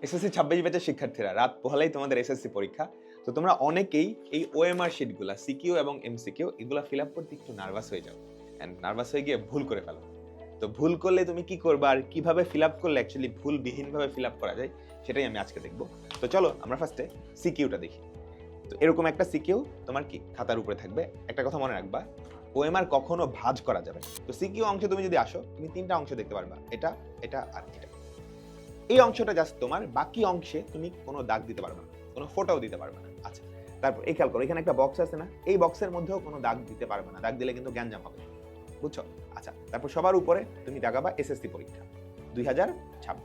SSC 26 ব্যাচের শিক্ষার্থীরা, রাত পোহালেই তোমাদের এসএসসি পরীক্ষা। তো তোমরা অনেকেই এই ওএমআর শিটগুলা সিকিউ এবং এমসিকিউ এগুলা ফিল আপ করতে একটু নার্ভাস হয়ে যাও। এন্ড নার্ভাস হয়ে গিয়ে ভুল করে ফেলো। তো ভুল করলে তুমি কি করবা আর কিভাবে ফিল আপ করলে অ্যাকচুয়ালি ভুলবিহীনভাবে ফিল আপ করা যায় সেটাই আমি আজকে দেখব। তো চলো আমরা ফার্স্টে সিকিউটা দেখি। তো এরকম একটা সিকিউ তোমার কি খাতার উপরে থাকবে। একটা কথা মনে রাখবা, ওএমআর কখনো ভাঁজ করা যাবে না। তো সিকিউ অংশে তুমি যদি আসো, তুমি তিনটা অংশ দেখতে পারবা, এটা, এটা আর এটা। এই অংশটা জাস্ট তোমার, বাকি অংশে তুমি কোনো দাগ দিতে পারবে না, কোনো ফোঁটাও দিতে পারবে না। আচ্ছা, তারপর এই খেয়াল করো, এখানে একটা বক্স আছে না, এই বক্সের মধ্যেও কোনো দাগ দিতে পারবে না, দাগ দিলে কিন্তু গ্যাঞ্জাম হবে, বুঝছো? আচ্ছা, তারপর সবার উপরে তুমি দাগাবা এসএসসি পরীক্ষা 2026।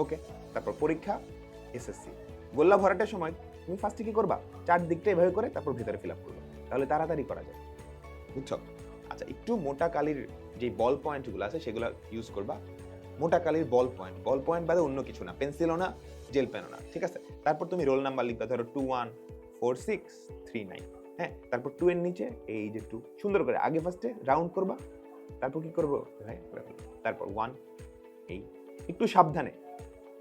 ওকে, তারপর পরীক্ষা এসএসসি। গোল্লা ভরাটের সময় তুমি ফার্স্টে কি করবা, চারদিকটা এভাবে করে তারপর ভিতরে ফিল আপ করবে, তাহলে তাড়াতাড়ি করা যায়, বুঝছো? আচ্ছা, একটু মোটা কালির যে বল পয়েন্টগুলো আছে সেগুলো ইউজ করবা। মোটা কালির বল পয়েন্ট বাদে অন্য কিছু না, পেন্সিলও না, জেল পেনও না, ঠিক আছে? তারপর তুমি রোল নাম্বার লিখবা, ধরো 214639। হ্যাঁ, তারপর 2 এর নিচে এই যে 2 সুন্দর করে আগে ফার্স্টে রাউন্ড করবা, তারপর কি করবো ভাই, তারপর 1 এই একটু সাবধানে।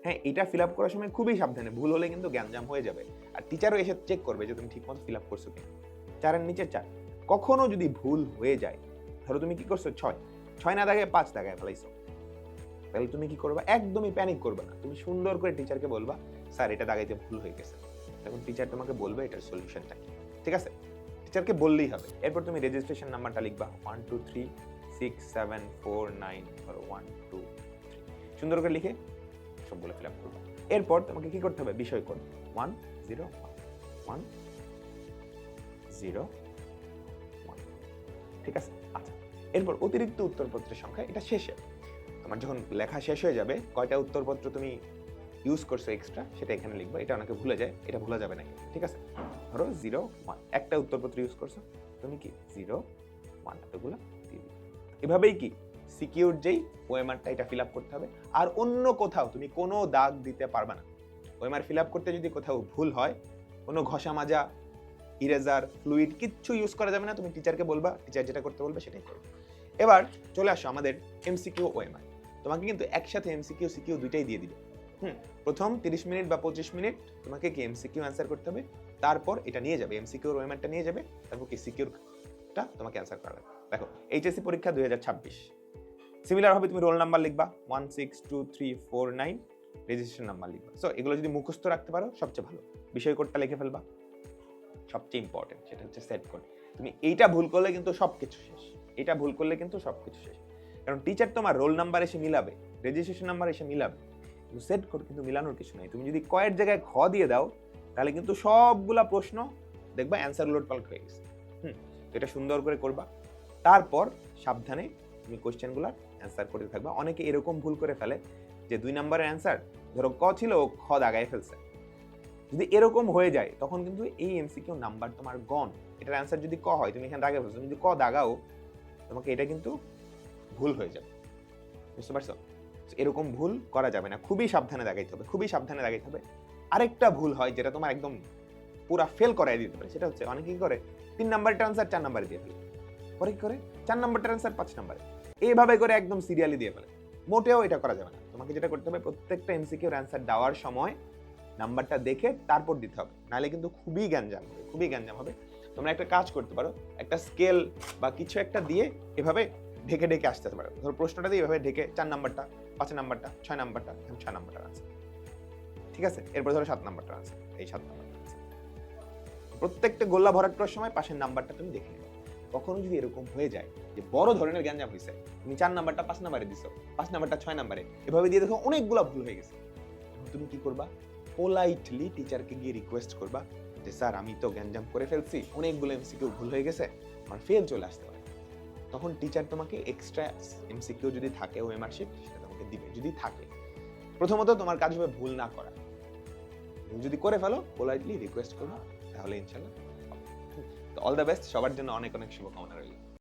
হ্যাঁ, এটা ফিল আপ করার সময় খুবই সাবধানে, ভুল হলে কিন্তু গ্যাঞ্জাম হয়ে যাবে। আর টিচারও এসে চেক করবে যে তুমি ঠিকমতো ফিল আপ করছো কিনা। 4 এর নিচে 4। কখনো যদি ভুল হয়ে যায়, ধরো তুমি কি করছো 6 না দাগে 5 দাগায় ফেলাইছো, তাহলে তুমি কি করবা, একদমই প্যানিক করবে না, তুমি সুন্দর করে টিচারকে বলবা, স্যার এটা দাগাইতে ভুল হয়ে গেছে। তখন টিচার তোমাকে বলবে এটার সলিউশনটা কি, ঠিক আছে? টিচারকে বললেই হবে। এরপর তুমি রেজিস্ট্রেশন নাম্বারটা লিখবা 1236749, ধরো 123 সুন্দর করে লিখে সবগুলো ফিল আপ করবো। এরপর তোমাকে কি করতে হবে, বিষয় কোড 101 ঠিক আছে? আচ্ছা, এরপর অতিরিক্ত উত্তরপত্রের সংখ্যা, এটা শেষে তোমার যখন লেখা শেষ হয়ে যাবে, কয়টা উত্তরপত্র তুমি ইউজ করছো এক্সট্রা সেটা এখানে লিখবা। এটা অনেকে ভুলে যায়, এটা ভুলা যাবে না, ঠিক আছে? ধরো 01 একটা উত্তরপত্র ইউজ করছো, তুমি কি 01 এতগুলো দিয়ে দিবে। এভাবেই কি সিকিউর যেই ওএমআরটা এটা ফিল আপ করতে হবে। আর অন্য কোথাও তুমি কোনো দাগ দিতে পারবে না। ওএমআর ফিল আপ করতে যদি কোথাও ভুল হয়, কোনো ঘষা মাজা, ইরেজার, ফ্লুইড কিচ্ছু ইউজ করা যাবে না। তুমি টিচারকে বলবা, টিচার যেটা করতে বলবে সেটাই করবে। এবার চলে আসো আমাদের এমসিকিউ ওএমআর। তোমাকে কিন্তু একসাথে এমসিকিউ সিকিউ দুইটাই দিয়ে দিবে। প্রথম 30 মিনিট বা 25 মিনিট তোমাকে কি এমসিকিউ অ্যান্সার করতে হবে, তারপর এটা নিয়ে যাবে এমসিকিউ ওএমআরটা নিয়ে যাবে, তারপর কি সিকিউরটা তোমাকে অ্যান্সার করা লাগবে। দেখো, এইচএসসি পরীক্ষা 2026, সিমিলার হবে, তুমি রোল নাম্বার লিখবা 162349, রেজিস্ট্রেশন নাম্বার লিখবা। সো এগুলো যদি মুখস্থ রাখতে পারো সবচেয়ে ভালো। বিষয় কোডটা লিখে ফেলবা, সবচেয়ে ইম্পর্টেন্ট সেটা হচ্ছে সেট কোড। তুমি এইটা ভুল করলে কিন্তু সবকিছু শেষ, এটা ভুল করলে কিন্তু সবকিছু শেষ। কারণ টিচার তোমার রোল নাম্বার এসে মিলাবে, রেজিস্ট্রেশন নাম্বার এসে মিলাবে, কিন্তু সেট কোড কিন্তু মিলানোর কিছু নাই। তুমি যদি কয়ের জায়গায় খ দিয়ে দাও, তাহলে কিন্তু সবগুলা প্রশ্ন দেখবা অ্যান্সার উলটপালট হয়ে গেছে। তো এটা সুন্দর করে করবা। তারপর সাবধানে তুমি কোশ্চেনগুলো অ্যান্সার করতে থাকবা। অনেকে এরকম ভুল করে ফেলে যে 2 নম্বরের অ্যান্সার ধরো ক ছিল, ও খ দাগায় ফেলছে। যদি এরকম হয়ে যায় তখন কিন্তু এই এমসিকিউ নাম্বার তোমার গন। এটার অ্যান্সার যদি ক হয়, তুমি এখানে দাগে ফেলছো, যদি ক দাগাও তোমাকে এটা কিন্তু ভুল হয়ে যাবে, বুঝতে পারছো? এরকম ভুল করা যাবে না, খুবই সাবধানে দাগাইতে হবে, খুবই সাবধানে দাগাইতে হবে। আরেকটা ভুল হয় যেটা তোমার একদম পুরা ফেল করাই দিতে পারে, সেটা হচ্ছে অনেকে কি করে 3 নাম্বারটা অ্যান্সার 4 নাম্বারে দিয়ে ফেলে, পরে কি করে 4 নাম্বারটার অ্যান্সার 5 নাম্বারে, এইভাবে করে একদম সিরিয়ালি দিয়ে ফেলে। মোটেও এটা করা যাবে না। তোমাকে যেটা করতে হবে, প্রত্যেকটা এমসিকিউর অ্যান্সার দেওয়ার সময় নাম্বারটা দেখে তারপর দিতে হবে, নাহলে কিন্তু খুবই গ্যাঞ্জাম হবে, খুবই গ্যাঞ্জাম হবে। তোমরা একটা কাজ করতে পারো, একটা স্কেল বা কিছু একটা দিয়ে এভাবে ঢেকে ঢেকে আসতে পারো। ধরো প্রশ্নটা দিয়ে এভাবে ঢেকে 4 নাম্বারটা, 5 নাম্বারটা, 6 নাম্বারটা, 6 নাম্বারটা আছে, ঠিক আছে? এরপর ধরো 7 নাম্বারটা আছে, এই 7 নাম্বারটা আছে। প্রত্যেকটা গোল্লা ভরাট করার সময় পাশের নাম্বারটা তুমি দেখে নেবে। কখনো যদি এরকম হয়ে যায় যে বড় ধরনের গ্যাঞ্জাম হয়েছে, তুমি 4 নাম্বারটা 5 নাম্বারে দিছো, 5 নাম্বারটা 6 নাম্বারে, এভাবে দিয়ে দেখো অনেকগুলো ভুল হয়ে গেছে, তখন তুমি কি করবা, পোলাইটলি টিচারকে গিয়ে রিকোয়েস্ট করবা যে স্যার আমি তো গ্যাঞ্জাম করে ফেলছি, অনেকগুলো এমসিকিউ ভুল হয়ে গেছে, আমার ফেল চলে আসতে পারে। তখন টিচার তোমাকে এক্সট্রা এমসিকিউ যদি থাকে ওএমআর শিট সেটা তোমাকে দিবে, যদি থাকে। প্রথমত তোমার কাজ হবে ভুল না করা। ভুল যদি করে ফেলো পোলাইটলি রিকোয়েস্ট করবা, তাহলে ইনশাআল্লাহ। তো অল দ্য বেস্ট, সবার জন্য অনেক অনেক শুভকামনা রইল।